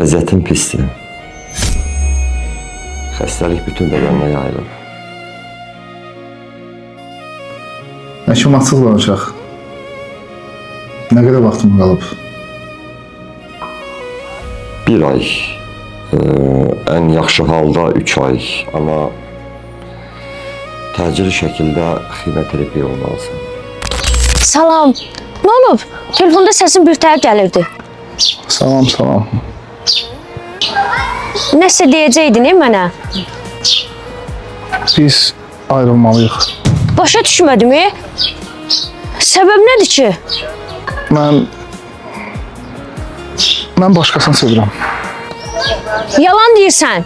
Vəziyyətim pisdir. Xəstəlik bütün bədənimə yayılıb. Həkim açıq danışaq. Nə qədər vaxtım qalıb? Bir ay, ən yaxşı halda 3 ay, amma təcili şəkildə ximioterapiya olmalısan. Salam. Nə olub? Telefonda səsin birtəhər gəlirdi. Salam, salam. Nəsə deyəcəydin mənə? Biz ayrılmalıyıq. Başa düşmədim. Səbəb nədir ki? Mən başqasını sevirəm. Yalan deyirsən.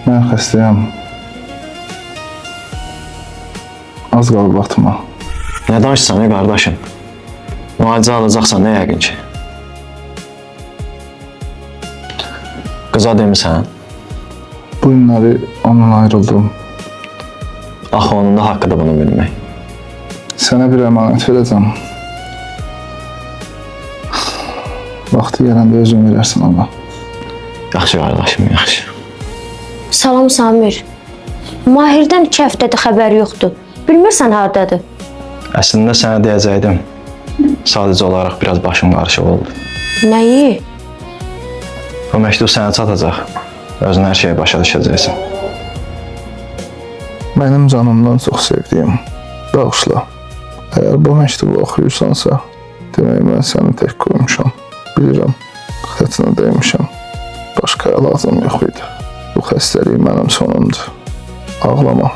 Mən xəstəyəm. Az qalıb vaxtıma. Nə danışsan qardaşım? Müalicə alacaqsan nə yəqin ki? Qıza demisən? Bu günləri ondan ayrıldım. Axı onun da haqqıdır bunu bilmək. Sənə bir əmanət verəcəm. Vaxtı gələndə özün verərsin ona. Yaxşı qardaşım, yaxşı. Salam Samir. Mahirdən 2 həftədir xəbər yoxdur. Bilmirsən hardadır? Əslində sənə deyəcəkdim. Sadəcə olaraq biraz başım qarışıq oldu. Nəyi? Bu məktub sənə çatacaq. Özün hər şeyi başa düşəcəksən. Mənim canımdan çox sevdiyim Bağışla. Əgər bu məktubu oxuyursansa, demək mən səni tək qoymuşam. Bilirəm, xətrinə dəymişəm. Başqa əlacım yox idi. Bu xəstəlik mənim sonumdur. Ağlama.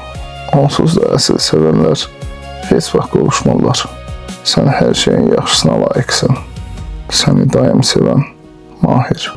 Onsuz da əsl sevənlər heç vaxt qovuşmurlar. Sən hər şeyin yaxşısına layiqsən. Səni daim sevən Mahir.